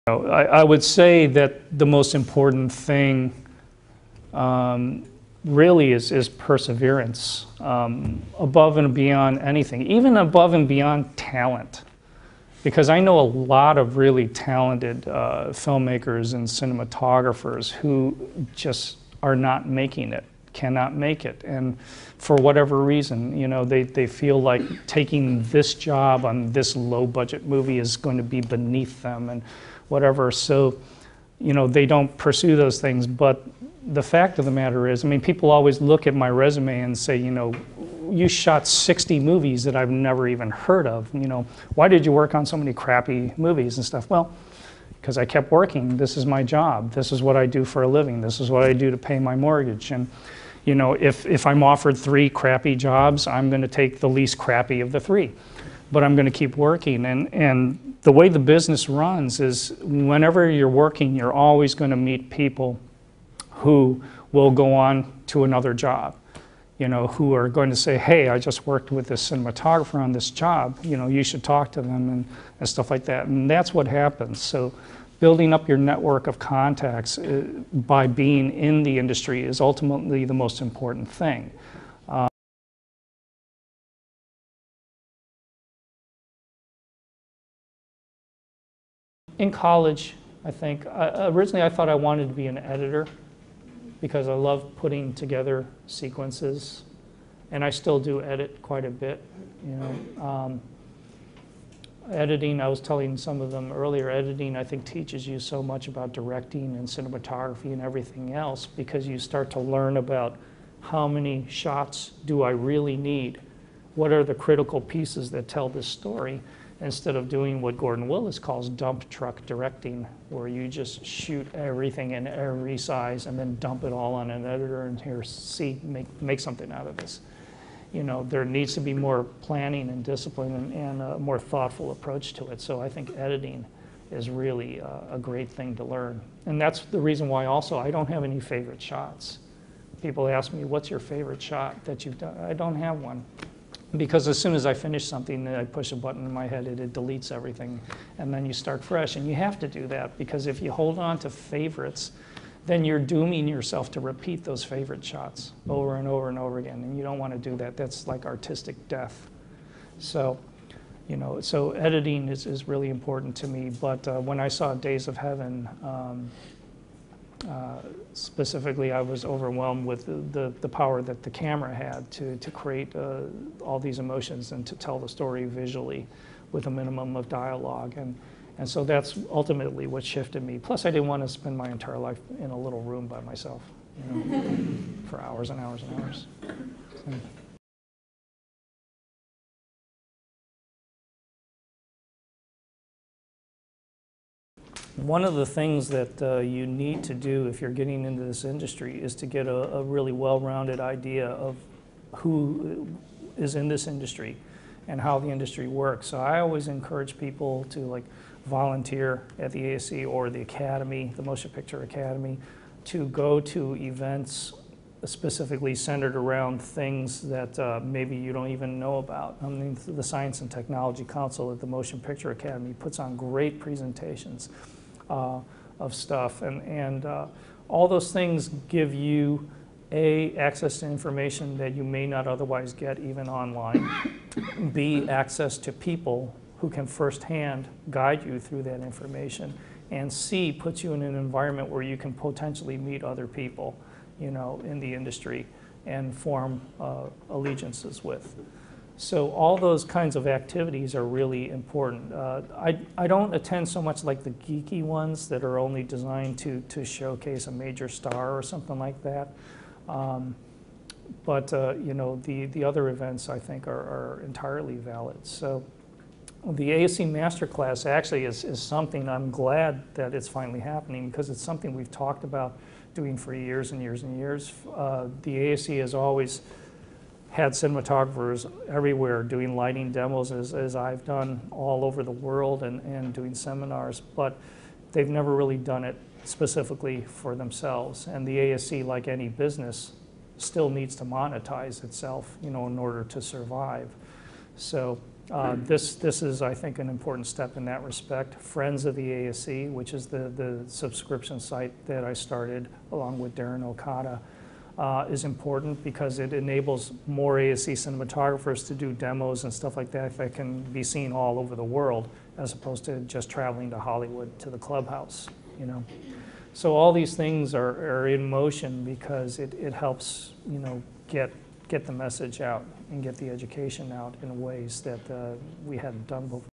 I would say that the most important thing really is perseverance, above and beyond anything, even above and beyond talent. Because I know a lot of really talented filmmakers and cinematographers who just are not making it, cannot make it. And for whatever reason, you know, they feel like taking this job on this low budget movie is going to be beneath them and whatever. So, you know, they don't pursue those things. But the fact of the matter is, I mean, people always look at my resume and say, you know, you shot 60 movies that I've never even heard of. You know, why did you work on so many crappy movies and stuff? Well, because I kept working. This is my job. This is what I do for a living. This is what I do to pay my mortgage. And, you know, if I'm offered 3 crappy jobs, I'm going to take the least crappy of the 3. But I'm going to keep working. And the way the business runs is whenever you're working, you're always going to meet people who will go on to another job, you know, who are going to say, hey, I just worked with this cinematographer on this job, you know, you should talk to them and stuff like that. And that's what happens. So building up your network of contacts by being in the industry is ultimately the most important thing. In college, I think, originally I thought I wanted to be an editor because I love putting together sequences, and I still do edit quite a bit, you know. Editing, I was telling some of them earlier, editing I think teaches you so much about directing and cinematography and everything else, because you start to learn about how many shots do I really need? What are the critical pieces that tell this story? Instead of doing what Gordon Willis calls dump truck directing, where you just shoot everything in every size and then dump it all on an editor and here, see, make something out of this. You know, there needs to be more planning and discipline and a more thoughtful approach to it. So I think editing is really a great thing to learn. And that's the reason why also I don't have any favorite shots. People ask me, what's your favorite shot that you've done? I don't have one. Because as soon as I finish something, I push a button in my head, it deletes everything, and then you start fresh. And you have to do that, because if you hold on to favorites, then you're dooming yourself to repeat those favorite shots over and over and over again, and you don't want to do that. That's like artistic death. So, you know, so editing is really important to me. But when I saw Days of Heaven, specifically, I was overwhelmed with the power that the camera had to create all these emotions and to tell the story visually with a minimum of dialogue. And so that's ultimately what shifted me. Plus, I didn't want to spend my entire life in a little room by myself, you know, for hours and hours and hours. So. One of the things that you need to do if you're getting into this industry is to get a really well-rounded idea of who is in this industry and how the industry works. So I always encourage people to like volunteer at the ASC or the Academy, the Motion Picture Academy, to go to events specifically centered around things that maybe you don't even know about. I mean, the Science and Technology Council at the Motion Picture Academy puts on great presentations of stuff, and all those things give you access to information that you may not otherwise get even online, B, access to people who can firsthand guide you through that information, and C, puts you in an environment where you can potentially meet other people, you know, in the industry and form allegiances with. So all those kinds of activities are really important. I don't attend so much like the geeky ones that are only designed to showcase a major star or something like that. But you know, the other events I think are entirely valid. So the ASC Masterclass actually is something I'm glad that it's finally happening, because it's something we've talked about doing for years and years and years. The ASC has always had cinematographers everywhere doing lighting demos, as I've done all over the world, and doing seminars, but they've never really done it specifically for themselves. And the ASC, like any business, still needs to monetize itself, you know, in order to survive. So This is, I think, an important step in that respect. Friends of the ASC, which is the subscription site that I started along with Darren Okada, is important because it enables more ASC cinematographers to do demos and stuff like that can be seen all over the world, as opposed to just traveling to Hollywood to the clubhouse, you know. So all these things are in motion because it helps, you know, get the message out and get the education out in ways that we hadn't done before.